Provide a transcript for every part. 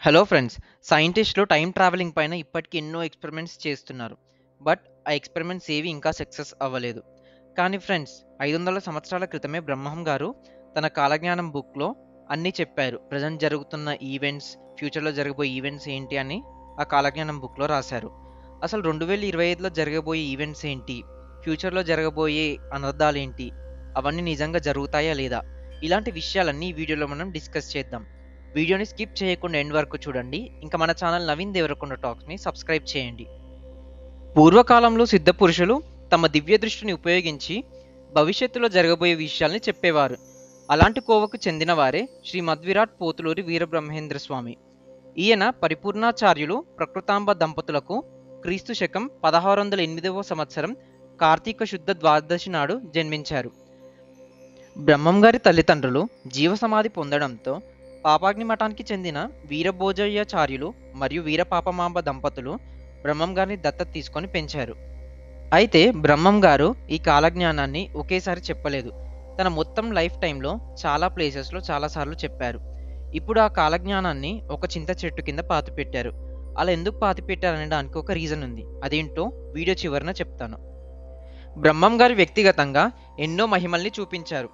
Hello friends, సైంటిస్టులు time travelling పైన ఇప్పటికి ఎన్నో ఎక్స్పెరిమెంట్స్ చేస్తున్నారు. బట్ ఆ ఎక్స్పెరిమెంట్స్ ఏవి ఇంకా సక్సెస్ అవ్వలేదు. కానీ ఫ్రెండ్స్, 500 సంవత్సరాల క్రితమే బ్రహ్మం గారు తన కాలజ్ఞానం బుక్లో అన్నీ చెప్పారు. ప్రజెంట్ జరుగుతున్న ఈవెంట్స్, ఫ్యూచర్లో జరగబోయే ఈవెంట్స్ ఏంటి అని ఆ కాలజ్ఞానం బుక్లో రాశారు. అసలు 2025లో జరగబోయే ఈవెంట్స్ ఏంటి, ఫ్యూచర్లో జరగబోయే అనర్థాలు ఏంటి, అవన్నీ నిజంగా జరుగుతాయా లేదా, ఇలాంటి విషయాలన్నీ ఈ వీడియోలో మనం డిస్కస్ చేద్దాం. వీడియోని స్కిప్ చేయకుండా ఎండ్ వరకు చూడండి. ఇంకా మన ఛానల్ నవీన్ దేవరకొండ టాక్స్ని సబ్స్క్రైబ్ చేయండి. పూర్వకాలంలో సిద్ధ పురుషులు తమ దివ్య దృష్టిని ఉపయోగించి భవిష్యత్తులో జరగబోయే విషయాల్ని చెప్పేవారు. అలాంటి కోవకు చెందిన వారే శ్రీ మధ్విరాట్ పోతులూరి వీరబ్రహ్మేంద్ర స్వామి. ఈయన పరిపూర్ణాచార్యులు ప్రకృతాంబ దంపతులకు క్రీస్తు శకం 1608వ సంవత్సరం కార్తీక శుద్ధ ద్వాదశి నాడు జన్మించారు. బ్రహ్మం గారి తల్లిదండ్రులు జీవసమాధి పొందడంతో పాపాగ్ని మఠానికి చెందిన వీరభోజయ్యాచార్యులు మరియు వీరపాపమాంబ దంపతులు బ్రహ్మం గారిని దత్తత తీసుకొని పెంచారు. అయితే బ్రహ్మం గారు ఈ కాలజ్ఞానాన్ని ఒకేసారి చెప్పలేదు. తన మొత్తం లైఫ్ టైంలో చాలా ప్లేసెస్లో చాలాసార్లు చెప్పారు. ఇప్పుడు ఆ కాలజ్ఞానాన్ని ఒక చింత చెట్టు కింద పాతిపెట్టారు. అలా ఎందుకు పాతిపెట్టారనే దానికి ఒక రీజన్ ఉంది. అదేంటో వీడియో చివరన చెప్తాను. బ్రహ్మం గారు వ్యక్తిగతంగా ఎన్నో మహిమల్ని చూపించారు.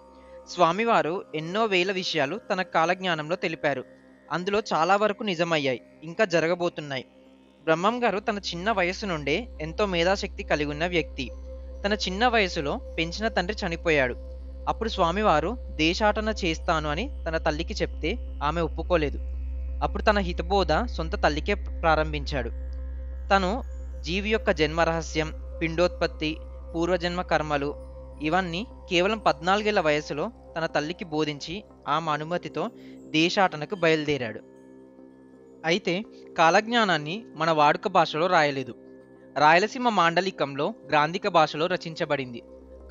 స్వామివారు ఎన్నో వేల విషయాలు తన కాలజ్ఞానంలో తెలిపారు. అందులో చాలా వరకు నిజమయ్యాయి, ఇంకా జరగబోతున్నాయి. బ్రహ్మం గారు తన చిన్న వయస్సు నుండే ఎంతో మేధాశక్తి కలిగి ఉన్న వ్యక్తి. తన చిన్న వయసులో పెంచిన తండ్రి చనిపోయాడు. అప్పుడు స్వామివారు దేశాటన చేస్తాను అని తన తల్లికి చెప్తే ఆమె ఒప్పుకోలేదు. అప్పుడు తన హితబోధ సొంత తల్లికే ప్రారంభించాడు. తను జీవి యొక్క జన్మ రహస్యం, పిండోత్పత్తి, పూర్వజన్మ కర్మలు ఇవన్నీ కేవలం 14 ఏళ్ల వయసులో తన తల్లికి బోధించి ఆమె అనుమతితో దేశాటనకు బయలుదేరాడు. అయితే కాలజ్ఞానాన్ని మన వాడుక భాషలో రాయలేదు. రాయలసీమ మాండలికంలో గ్రాంధిక భాషలో రచించబడింది.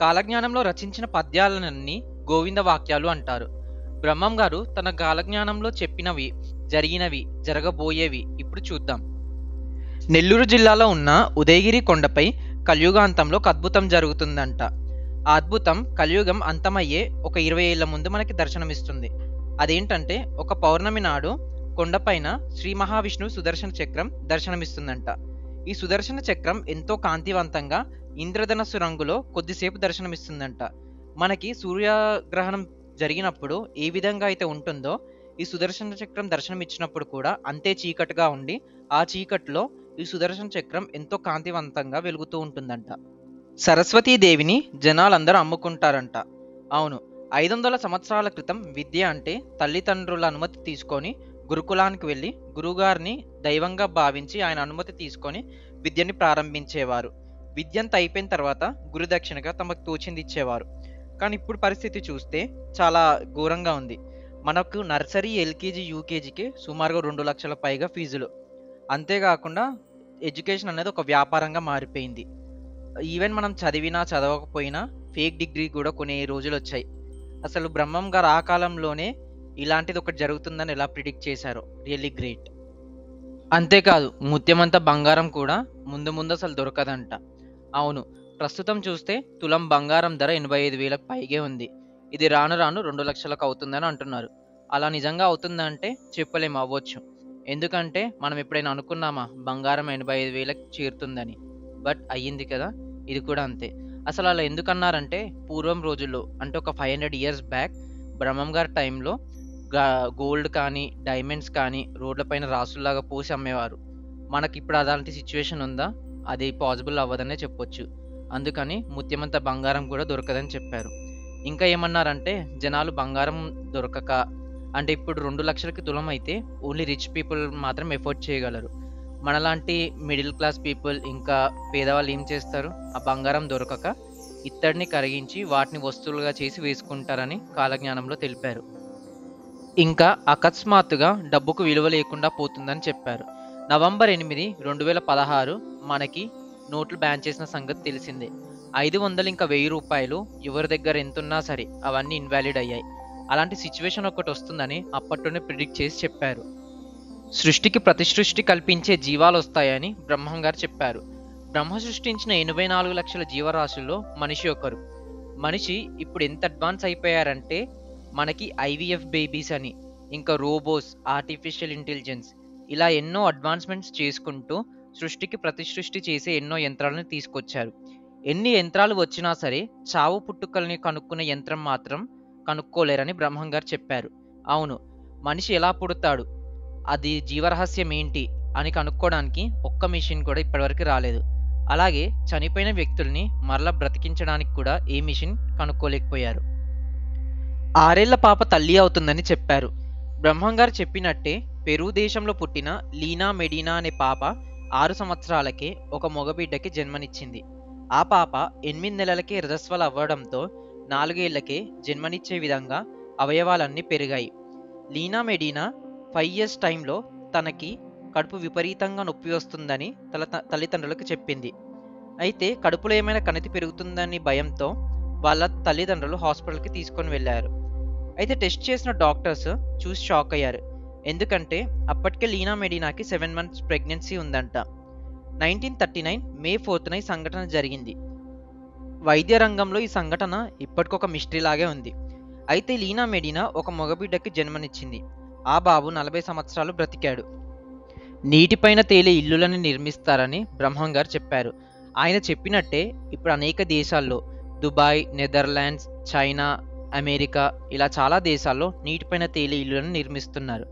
కాలజ్ఞానంలో రచించిన పద్యాలన్నీ గోవింద వాక్యాలు అంటారు. బ్రహ్మం గారు తన కాలజ్ఞానంలో చెప్పినవి, జరిగినవి, జరగబోయేవి ఇప్పుడు చూద్దాం. నెల్లూరు జిల్లాలో ఉన్న ఉదయగిరి కొండపై కలియుగాంతంలో ఒక అద్భుతం జరుగుతుందంట. ఆ అద్భుతం కలియుగం అంతమయ్యే ఒక 20 ఏళ్ల ముందు మనకి దర్శనమిస్తుంది. అదేంటంటే, ఒక పౌర్ణమి నాడు కొండపైన శ్రీ మహావిష్ణువు సుదర్శన చక్రం దర్శనమిస్తుందంట. ఈ సుదర్శన చక్రం ఎంతో కాంతివంతంగా ఇంద్రధనస్సు రంగులో కొద్దిసేపు దర్శనమిస్తుందంట. మనకి సూర్యగ్రహణం జరిగినప్పుడు ఏ విధంగా అయితే ఉంటుందో, ఈ సుదర్శన చక్రం దర్శనమిచ్చినప్పుడు కూడా అంతే చీకటిగా ఉండి, ఆ చీకట్లో ఈ సుదర్శన చక్రం ఎంతో కాంతివంతంగా వెలుగుతూ ఉంటుందంట. సరస్వతీదేవిని జనాలందరూ అమ్ముకుంటారంట. అవును, 500 సంవత్సరాల క్రితం విద్య అంటే తల్లిదండ్రుల అనుమతి తీసుకొని గురుకులానికి వెళ్ళి గురువుగారిని దైవంగా భావించి ఆయన అనుమతి తీసుకొని విద్యని ప్రారంభించేవారు. విద్యంతా అయిపోయిన తర్వాత గురుదక్షిణగా తమకు తోచింది ఇచ్చేవారు. కానీ ఇప్పుడు పరిస్థితి చూస్తే చాలా ఘోరంగా ఉంది. మనకు నర్సరీ, ఎల్కేజీ, యూకేజీకి సుమారుగా 2 లక్షల పైగా ఫీజులు. అంతేకాకుండా ఎడ్యుకేషన్ అనేది ఒక వ్యాపారంగా మారిపోయింది. ఈవెన్ మనం చదివినా చదవకపోయినా ఫేక్ డిగ్రీ కూడా కొన్ని రోజులు వచ్చాయి. అసలు బ్రహ్మం గారు ఆ కాలంలోనే ఇలాంటిది ఒకటి జరుగుతుందని ఎలా ప్రిడిక్ట్ చేశారో రియల్లీ గ్రేట్. అంతేకాదు, ముత్యమంత బంగారం కూడా ముందు ముందు అసలు దొరకదంట. అవును, ప్రస్తుతం చూస్తే తులం బంగారం ధర 85,000కు పైగే ఉంది. ఇది రాను రాను 2 లక్షలకు అవుతుందని అంటున్నారు. అలా నిజంగా అవుతుందంటే చెప్పలేము, అవ్వచ్చు. ఎందుకంటే మనం ఎప్పుడైనా అనుకున్నామా బంగారం 85,000కి చేరుతుందని? బట్ అయ్యింది కదా, ఇది కూడా అంతే. అసలు అలా ఎందుకన్నారంటే, పూర్వం రోజుల్లో అంటే ఒక 500 ఇయర్స్ బ్యాక్ బ్రహ్మం గారి టైంలో గోల్డ్ కానీ డైమండ్స్ కానీ రోడ్లపైన రాసుల్లాగా పోసి అమ్మేవారు. మనకి ఇప్పుడు అలాంటి సిచ్యువేషన్ ఉందా? అది పాసిబుల్ అవ్వదనే చెప్పొచ్చు. అందుకని ముత్యమంత బంగారం కూడా దొరకదని చెప్పారు. ఇంకా ఏమన్నారంటే, జనాలు బంగారం దొరకక, అంటే ఇప్పుడు 2 లక్షలకి తులం అయితే ఓన్లీ రిచ్ పీపుల్ మాత్రం ఎఫోర్డ్ చేయగలరు. మనలాంటి మిడిల్ క్లాస్ పీపుల్ ఇంకా పేదవాళ్ళు ఏం చేస్తారు? ఆ బంగారం దొరకక ఇత్తడిని కరిగించి వాటిని వస్తువులుగా చేసి వేసుకుంటారని కాలజ్ఞానంలో తెలిపారు. ఇంకా అకస్మాత్తుగా డబ్బుకు విలువ లేకుండా పోతుందని చెప్పారు. నవంబర్ 8, 2016 మనకి నోట్లు బ్యాన్ చేసిన సంగతి తెలిసిందే. 500 ఇంకా 1000 రూపాయలు ఎవరి దగ్గర ఎంతున్నా సరే అవన్నీ ఇన్వాలిడ్ అయ్యాయి. అలాంటి సిచ్యువేషన్ ఒకటి వస్తుందని అప్పట్లోనే ప్రిడిక్ట్ చేసి చెప్పారు. సృష్టికి ప్రతిసృష్టి కల్పించే జీవాలు వస్తాయని బ్రహ్మం గారు చెప్పారు. బ్రహ్మ సృష్టించిన 84 లక్షల జీవరాశుల్లో మనిషి ఒకరు. మనిషి ఇప్పుడు ఎంత అడ్వాన్స్ అయిపోయారంటే, మనకి ఐవీఎఫ్ బేబీస్ అని, ఇంకా రోబోస్, ఆర్టిఫిషియల్ ఇంటెలిజెన్స్ ఇలా ఎన్నో అడ్వాన్స్మెంట్స్ చేసుకుంటూ సృష్టికి ప్రతిసృష్టి చేసే ఎన్నో యంత్రాలను తీసుకొచ్చారు. ఎన్ని యంత్రాలు వచ్చినా సరే చావు పుట్టుకల్ని కనుక్కునే యంత్రం మాత్రం కనుక్కోలేరని బ్రహ్మం గారు చెప్పారు. అవును, మనిషి ఎలా పుడతాడు, అది జీవరహస్యం ఏంటి అని కనుక్కోవడానికి ఒక్క మిషన్ కూడా ఇప్పటివరకు రాలేదు. అలాగే చనిపోయిన వ్యక్తుల్ని మరలా బ్రతికించడానికి కూడా ఏ మిషన్ కనుక్కోలేకపోయారు. 6 ఏళ్ల పాప తల్లి అవుతుందని చెప్పారు. బ్రహ్మం గారు చెప్పినట్టే పెరు దేశంలో పుట్టిన లీనా మెడినా అనే పాప 6 సంవత్సరాలకే ఒక మగబిడ్డకి జన్మనిచ్చింది. ఆ పాప 8 నెలలకే రజస్వల అవ్వడంతో 4 ఏళ్లకే జన్మనిచ్చే విధంగా అవయవాలన్నీ పెరిగాయి. లీనా మెడినా 5 ఇయర్స్ టైంలో తనకి కడుపు విపరీతంగా నొప్పి వస్తుందని తల్లిదండ్రులకు చెప్పింది. అయితే కడుపులో ఏమైనా కణితి పెరుగుతుందని భయంతో వాళ్ళ తల్లిదండ్రులు హాస్పిటల్కి తీసుకొని వెళ్ళారు. అయితే టెస్ట్ చేసిన డాక్టర్స్ చూసి షాక్ అయ్యారు. ఎందుకంటే అప్పటికే లీనా మెడినాకి 7 మంత్స్ ప్రెగ్నెన్సీ ఉందంట. 1939 మే 4న ఈ సంఘటన జరిగింది. వైద్య రంగంలో ఈ సంఘటన ఇప్పటికొక మిస్టరీ లాగే ఉంది. అయితే లీనా మెడినా ఒక మగబిడ్డకి జన్మనిచ్చింది. ఆ బాబు 40 సంవత్సరాలు బ్రతికాడు. నీటిపైన తేలే ఇల్లులను నిర్మిస్తారని బ్రహ్మం గారు చెప్పారు. ఆయన చెప్పినట్టే ఇప్పుడు అనేక దేశాల్లో దుబాయ్, నెదర్లాండ్స్, చైనా, అమెరికా ఇలా చాలా దేశాల్లో నీటిపైన తేలే ఇల్లులను నిర్మిస్తున్నారు.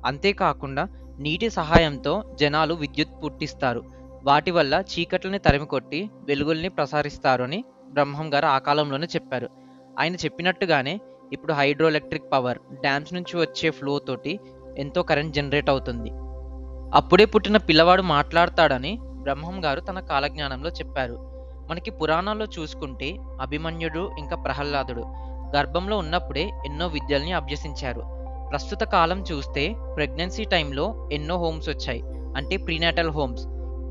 అంతేకాకుండా నీటి సహాయంతో జనాలు విద్యుత్ పుట్టిస్తారు. వాటి వల్ల చీకట్లని తరిమికొట్టి వెలుగుల్ని ప్రసారిస్తారు అని బ్రహ్మం గారు ఆ కాలంలోనే చెప్పారు. ఆయన చెప్పినట్టుగానే ఇప్పుడు హైడ్రో ఎలక్ట్రిక్ పవర్, డ్యామ్స్ నుంచి వచ్చే ఫ్లో తోటి ఎంతో కరెంట్ జనరేట్ అవుతుంది. అప్పుడే పుట్టిన పిల్లవాడు మాట్లాడతాడని బ్రహ్మం గారు తన కాలజ్ఞానంలో చెప్పారు. మనకి పురాణాల్లో చూసుకుంటే అభిమన్యుడు ఇంకా ప్రహ్లాదుడు గర్భంలో ఉన్నప్పుడే ఎన్నో విద్యల్ని అభ్యసించారు. ప్రస్తుత కాలం చూస్తే ప్రెగ్నెన్సీ టైంలో ఎన్నో హోమ్స్ వచ్చాయి, అంటే ప్రీనాటల్ హోమ్స్.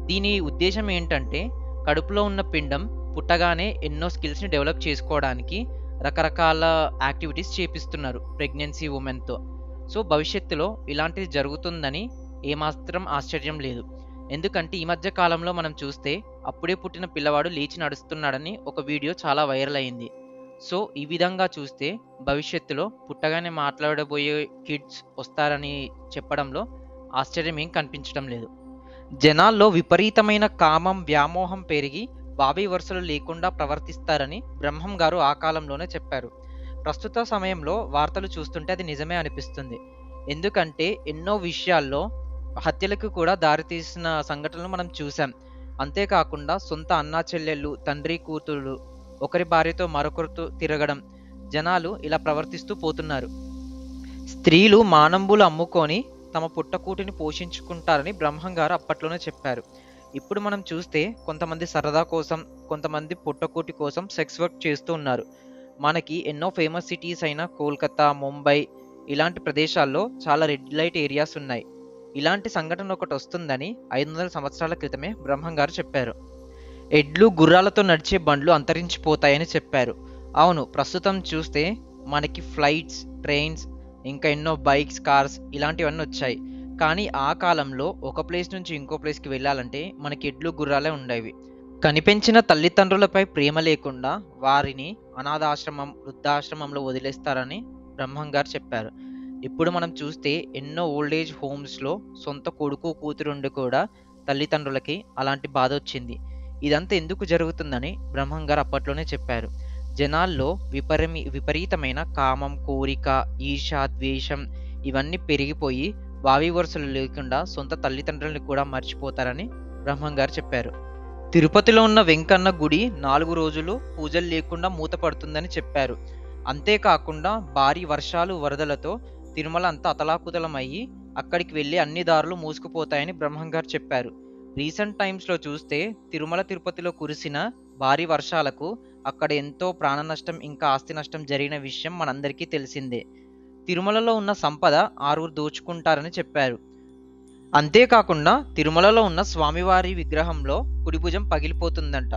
దీని ఉద్దేశం ఏంటంటే కడుపులో ఉన్న పిండం పుట్టగానే ఎన్నో స్కిల్స్ని డెవలప్ చేసుకోవడానికి రకరకాల యాక్టివిటీస్ చేపిస్తున్నారు ప్రెగ్నెన్సీ ఉమెన్తో. సో భవిష్యత్తులో ఇలాంటిది జరుగుతుందని ఏమాత్రం ఆశ్చర్యం లేదు. ఎందుకంటే ఈ మధ్య కాలంలో మనం చూస్తే అప్పుడే పుట్టిన పిల్లవాడు లేచి నడుస్తున్నాడని ఒక వీడియో చాలా వైరల్ అయింది. సో ఈ విధంగా చూస్తే భవిష్యత్తులో పుట్టగానే మాట్లాడబోయే కిడ్స్ వస్తారని చెప్పడంలో ఆశ్చర్యం ఏం కనిపించడం లేదు. జనాల్లో విపరీతమైన కామం, వ్యామోహం పెరిగి వావి వరుసలు లేకుండా ప్రవర్తిస్తారని బ్రహ్మం గారు ఆ కాలంలోనే చెప్పారు. ప్రస్తుత సమయంలో వార్తలు చూస్తుంటే అది నిజమే అనిపిస్తుంది. ఎందుకంటే ఎన్నో విషయాల్లో హత్యలకు కూడా దారితీసిన సంఘటనలు మనం చూసాం. అంతేకాకుండా సొంత అన్నా చెల్లెళ్ళు, తండ్రి కూతుళ్ళు ఒకరి భార్యతో మరొకరితో తిరగడం, జనాలు ఇలా ప్రవర్తిస్తూ పోతున్నారు. స్త్రీలు మానంబులు అమ్ముకొని తమ పుట్టకూటిని పోషించుకుంటారని బ్రహ్మం గారు అప్పట్లోనే చెప్పారు. ఇప్పుడు మనం చూస్తే కొంతమంది సరదా కోసం, కొంతమంది పుట్టకూటి కోసం సెక్స్ వర్క్ చేస్తూ ఉన్నారు. మనకి ఎన్నో ఫేమస్ సిటీస్ అయిన కోల్కతా, ముంబై ఇలాంటి ప్రదేశాల్లో చాలా రెడ్ లైట్ ఏరియాస్ ఉన్నాయి. ఇలాంటి సంఘటన ఒకటి వస్తుందని 500 సంవత్సరాల క్రితమే బ్రహ్మం గారు చెప్పారు. ఎడ్లు, గుర్రాలతో నడిచే బండ్లు అంతరించిపోతాయని చెప్పారు. అవును, ప్రస్తుతం చూస్తే మనకి ఫ్లైట్స్, ట్రైన్స్ ఇంకా ఎన్నో బైక్స్, కార్స్ ఇలాంటివన్నీ వచ్చాయి. కానీ ఆ కాలంలో ఒక ప్లేస్ నుంచి ఇంకో ప్లేస్కి వెళ్ళాలంటే మనకి ఎడ్లు, గుర్రాలే ఉండేవి. కనిపెంచిన తల్లిదండ్రులపై ప్రేమ లేకుండా వారిని అనాథాశ్రమం, వృద్ధాశ్రమంలో వదిలేస్తారని బ్రహ్మం గారు చెప్పారు. ఇప్పుడు మనం చూస్తే ఎన్నో ఓల్డేజ్ హోమ్స్లో సొంత కొడుకు, కూతురుండి కూడా తల్లిదండ్రులకి అలాంటి బాధ వచ్చింది. ఇదంతా ఎందుకు జరుగుతుందని బ్రహ్మం గారు అప్పట్లోనే చెప్పారు. జనాల్లో విపరీతమైన కామం, కోరిక, ఈర్ష, ద్వేషం ఇవన్నీ పెరిగిపోయి వావి వరుసలు లేకుండా సొంత తల్లిదండ్రులని కూడా మర్చిపోతారని బ్రహ్మం గారు చెప్పారు. తిరుపతిలో ఉన్న వెంకన్న గుడి 4 రోజులు పూజలు లేకుండా మూతపడుతుందని చెప్పారు. అంతేకాకుండా భారీ వర్షాలు, వరదలతో తిరుమల అంతా అతలాకుతలమయ్యి అక్కడికి వెళ్ళి అన్ని దారులు మూసుకుపోతాయని బ్రహ్మం గారు చెప్పారు. రీసెంట్ టైమ్స్లో చూస్తే తిరుమల, తిరుపతిలో కురిసిన భారీ వర్షాలకు అక్కడ ఎంతో ప్రాణ నష్టం ఇంకా ఆస్తి నష్టం జరిగిన విషయం మనందరికీ తెలిసిందే. తిరుమలలో ఉన్న సంపద 6 దోచుకుంటారని చెప్పారు. అంతేకాకుండా తిరుమలలో ఉన్న స్వామివారి విగ్రహంలో కుడి భుజం పగిలిపోతుందంట.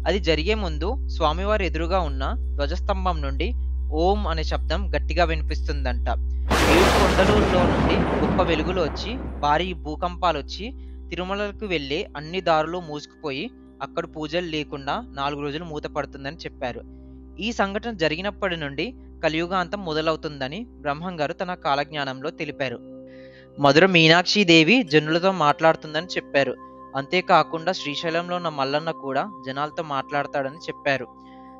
అది జరిగే ముందు స్వామివారి ఎదురుగా ఉన్న ధ్వజస్తంభం నుండి ఓం అనే శబ్దం గట్టిగా వినిపిస్తుందంట. 7 కొండలలో నుండి గొప్ప వెలుగులు వచ్చి భారీ భూకంపాలు వచ్చి తిరుమలకు వెళ్ళే అన్ని దారులు మూసుకుపోయి అక్కడ పూజలు లేకుండా 4 రోజులు మూతపడుతుందని చెప్పారు. ఈ సంఘటన జరిగినప్పటి నుండి కలియుగాంతం మొదలవుతుందని బ్రహ్మంగారు తన కాలజ్ఞానంలో తెలిపారు. మధుర మీనాక్షిదేవి జనులతో మాట్లాడుతుందని చెప్పారు. అంతేకాకుండా శ్రీశైలంలో ఉన్న మల్లన్న కూడా జనాలతో మాట్లాడతాడని చెప్పారు.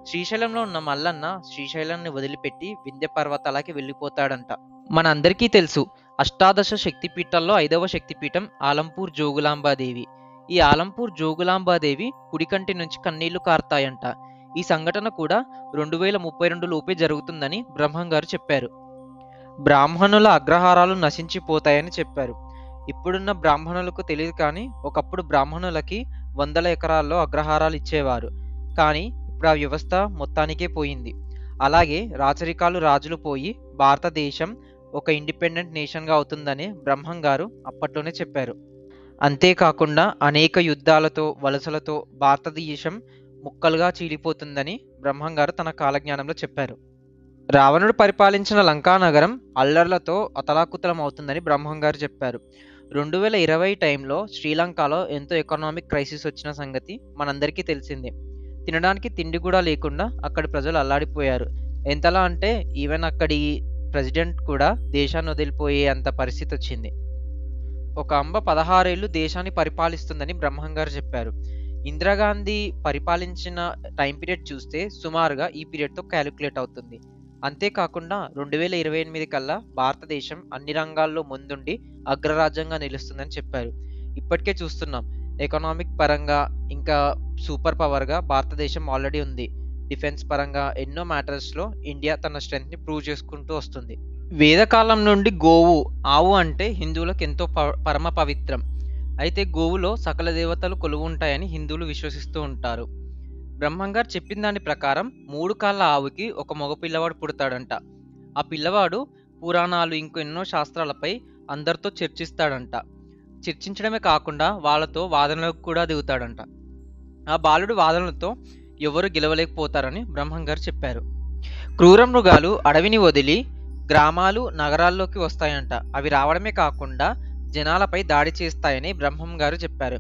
శ్రీశైలంలో ఉన్న మల్లన్న శ్రీశైలాన్ని వదిలిపెట్టి వింధ్య పర్వతాలకి వెళ్ళిపోతాడంట. మనందరికీ తెలుసు, అష్టాదశ శక్తిపీఠాల్లో 5వ శక్తిపీఠం ఆలంపూర్ జోగులాంబాదేవి. ఈ ఆలంపూర్ జోగులాంబాదేవి కుడికంటి నుంచి కన్నీళ్లు కార్తాయంట. ఈ సంఘటన కూడా 2032 లోపే జరుగుతుందని బ్రహ్మంగారు చెప్పారు. బ్రాహ్మణుల అగ్రహారాలు నశించిపోతాయని చెప్పారు. ఇప్పుడున్న బ్రాహ్మణులకు తెలియదు కానీ ఒకప్పుడు బ్రాహ్మణులకి వందల ఎకరాల్లో అగ్రహారాలు ఇచ్చేవారు. కానీ ఇప్పుడు ఆ వ్యవస్థ మొత్తానికే పోయింది. అలాగే రాచరికాలు రాజులు పోయి భారతదేశం ఒక ఇండిపెండెంట్ నేషన్గా అవుతుందని బ్రహ్మంగారు అప్పట్లోనే చెప్పారు. అంతేకాకుండా అనేక యుద్ధాలతో వలసలతో భారతదేశం ముక్కలుగా చీలిపోతుందని బ్రహ్మంగారు తన కాలజ్ఞానంలో చెప్పారు. రావణుడు పరిపాలించిన లంకానగరం అల్లర్లతో అతలాకుతలం అవుతుందని బ్రహ్మంగారు చెప్పారు. 2020 టైంలో శ్రీలంకలో ఎంతో ఎకనామిక్ క్రైసిస్ వచ్చిన సంగతి మనందరికీ తెలిసిందే. తినడానికి తిండి కూడా లేకుండా అక్కడి ప్రజలు అల్లాడిపోయారు. ఎంతలా అంటే ఈవెన్ అక్కడి ప్రెసిడెంట్ కూడా దేశాన్ని వదిలిపోయే అంత పరిస్థితి వచ్చింది. ఒక అంబ 16 ఏళ్ళు దేశాన్ని పరిపాలిస్తుందని బ్రహ్మంగారు చెప్పారు. ఇందిరాగాంధీ పరిపాలించిన టైం పీరియడ్ చూస్తే సుమారుగా ఈ పీరియడ్తో క్యాలిక్యులేట్ అవుతుంది. అంతేకాకుండా 2028 కల్లా భారతదేశం అన్ని రంగాల్లో ముందుండి అగ్రరాజ్యంగా నిలుస్తుందని చెప్పారు. ఇప్పటికే చూస్తున్నాం, ఎకనామిక్ పరంగా ఇంకా సూపర్ పవర్గా భారతదేశం ఆల్రెడీ ఉంది. డిఫెన్స్ పరంగా ఎన్నో మ్యాటర్స్లో ఇండియా తన స్ట్రెంగ్త్ని ప్రూవ్ చేసుకుంటూ వస్తుంది. వేదకాలం నుండి గోవు, ఆవు అంటే హిందువులకు ఎంతో పరమ పవిత్రం. అయితే గోవులో సకల దేవతలు కొలువు ఉంటాయని హిందువులు విశ్వసిస్తూ ఉంటారు. బ్రహ్మంగారు చెప్పిన దాని ప్రకారం 3 కాళ్ళ ఆవుకి ఒక మగ పిల్లవాడు పుడతాడంట. ఆ పిల్లవాడు పురాణాలు ఇంకెన్నో శాస్త్రాలపై అందరితో చర్చిస్తాడంట. చర్చించడమే కాకుండా వాళ్ళతో వాదనలకు కూడా దిగుతాడంట. ఆ బాలుడు వాదనలతో ఎవరు గెలవలేకపోతారని బ్రహ్మంగారు చెప్పారు. క్రూర మృగాలు అడవిని వదిలి గ్రామాలు నగరాల్లోకి వస్తాయంట. అవి రావడమే కాకుండా జనాలపై దాడి చేస్తాయని బ్రహ్మంగారు చెప్పారు.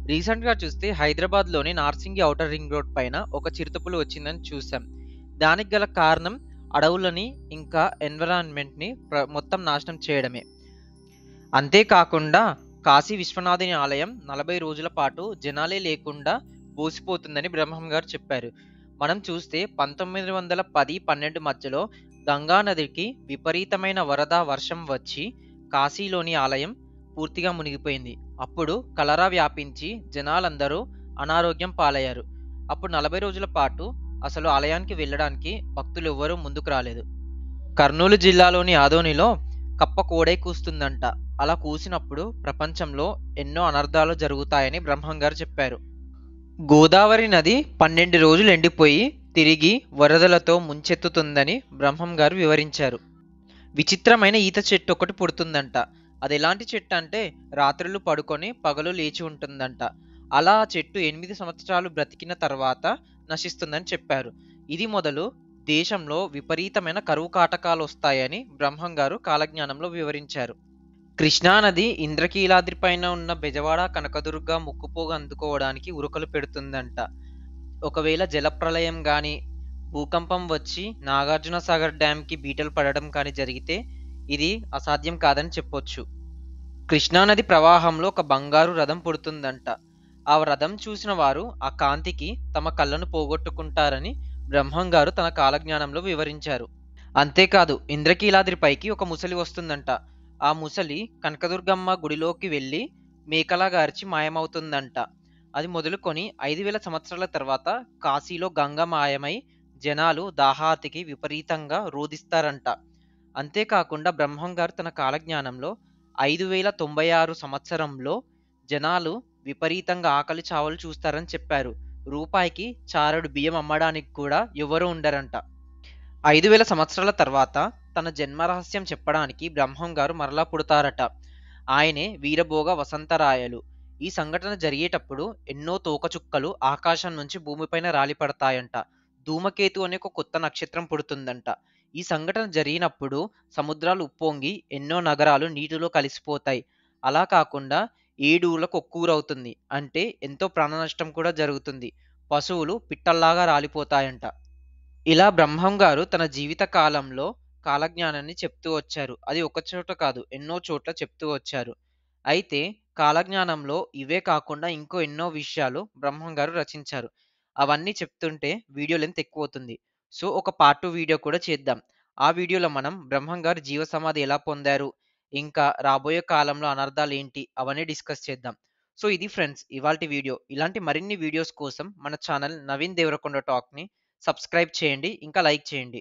రీసెంట్గా చూస్తే హైదరాబాద్లోని నార్సింగి ఔటర్ రింగ్ రోడ్ పైన ఒక చిరుతపులి వచ్చిందని చూసాం. దానికి గల కారణం అడవులని ఇంకా ఎన్విరాన్మెంట్ని మొత్తం నాశనం చేయడమే. అంతేకాకుండా కాశీ విశ్వనాథుని ఆలయం 40 రోజుల పాటు జనాలే లేకుండా బోసిపోతుందని బ్రహ్మంగారు చెప్పారు. మనం చూస్తే 1910-12 మధ్యలో గంగా నదికి విపరీతమైన వరద వర్షం వచ్చి కాశీలోని ఆలయం పూర్తిగా మునిగిపోయింది. అప్పుడు కలరా వ్యాపించి జనాలందరూ అనారోగ్యం పాలయ్యారు. అప్పుడు 40 రోజుల పాటు అసలు ఆలయానికి వెళ్ళడానికి భక్తులు ఎవ్వరూ ముందుకు రాలేదు. కర్నూలు జిల్లాలోని ఆదోనిలో కప్ప కోడై కూస్తుందంట. అలా కూసినప్పుడు ప్రపంచంలో ఎన్నో అనర్థాలు జరుగుతాయని బ్రహ్మంగారు చెప్పారు. గోదావరి నది 12 రోజులు ఎండిపోయి తిరిగి వరదలతో ముంచెత్తుతుందని బ్రహ్మంగారు వివరించారు. విచిత్రమైన ఈత చెట్టు ఒకటి పుడుతుందంట. అది ఎలాంటి చెట్టు అంటే రాత్రులు పడుకొని పగలు లేచి ఉంటుందంట. అలా ఆ చెట్టు 8 సంవత్సరాలు బ్రతికిన తర్వాత నశిస్తుందని చెప్పారు. ఇది మొదలు దేశంలో విపరీతమైన కరువు కాటకాలు వస్తాయని బ్రహ్మంగారు కాలజ్ఞానంలో వివరించారు. కృష్ణానది ఇంద్రకీలాద్రి పైన ఉన్న బెజవాడ కనకదుర్గ ముక్కుపోగు అందుకోవడానికి ఉరకలు పెడుతుందంట. ఒకవేళ జలప్రలయం కానీ భూకంపం వచ్చి నాగార్జున సాగర్ డ్యాంకి బీటలు పడడం కానీ జరిగితే ఇది అసాధ్యం కాదని చెప్పొచ్చు. కృష్ణానది ప్రవాహంలో ఒక బంగారు రథం పుడుతుందంట. ఆ రథం చూసిన వారు ఆ కాంతికి తమ కళ్ళను పోగొట్టుకుంటారని బ్రహ్మంగారు తన కాలజ్ఞానంలో వివరించారు. అంతేకాదు ఇంద్రకీలాద్రి పైకి ఒక ముసలి వస్తుందంట. ఆ ముసలి కనకదుర్గమ్మ గుడిలోకి వెళ్ళి మేకలా గార్చి మాయమవుతుందంట. అది మొదలుకొని 5000 సంవత్సరాల తర్వాత కాశీలో గంగ మాయమై జనాలు దాహార్తికి విపరీతంగా రోధిస్తారంట. అంతేకాకుండా బ్రహ్మంగారు తన కాలజ్ఞానంలో 5096 సంవత్సరంలో జనాలు విపరీతంగా ఆకలి చావులు చూస్తారని చెప్పారు. రూపాయికి చారెడు బియ్యం అమ్మడానికి కూడా ఎవరూ ఉండరంట. 5000 సంవత్సరాల తర్వాత తన జన్మరహస్యం చెప్పడానికి బ్రహ్మంగారు మరలా పుడతారట. ఆయనే వీరభోగ వసంతరాయలు. ఈ సంఘటన జరిగేటప్పుడు ఎన్నో తోకచుక్కలు ఆకాశం నుంచి భూమిపైన రాలిపడతాయంట. ధూమకేతు అనే ఒక కొత్త నక్షత్రం పుడుతుందంట. ఈ సంఘటన జరిగినప్పుడు సముద్రాలు ఉప్పొంగి ఎన్నో నగరాలు నీటిలో కలిసిపోతాయి. అలా కాకుండా 7 ఊర్లకు ఒక్క ఊరవుతుంది. అంటే ఎంతో ప్రాణ నష్టం కూడా జరుగుతుంది. పశువులు పిట్టల్లాగా రాలిపోతాయంట. ఇలా బ్రహ్మం గారు తన జీవిత కాలంలో కాలజ్ఞానాన్ని చెప్తూ వచ్చారు. అది ఒక చోట కాదు, ఎన్నో చోట్ల చెప్తూ వచ్చారు. అయితే కాలజ్ఞానంలో ఇవే కాకుండా ఇంకో ఎన్నో విషయాలు బ్రహ్మం గారు రచించారు. అవన్నీ చెప్తుంటే వీడియో లెంత్ ఎక్కువవుతుంది. సో, ఒక పార్ట్ 2 వీడియో కూడా చేద్దాం. ఆ వీడియోలో మనం బ్రహ్మం గారు జీవ సమాధి ఎలా పొందారు, ఇంకా రాబోయే కాలంలో అనర్థాలేంటి అవన్నీ డిస్కస్ చేద్దాం. సో, ఇది ఫ్రెండ్స్ ఇవాల్టి వీడియో. ఇలాంటి మరిన్ని వీడియోస్ కోసం మన ఛానల్ 'నవీన్ దేవరకొండ టాక్‌ని' సబ్స్క్రైబ్ చేయండి. ఇంకా లైక్ చేయండి.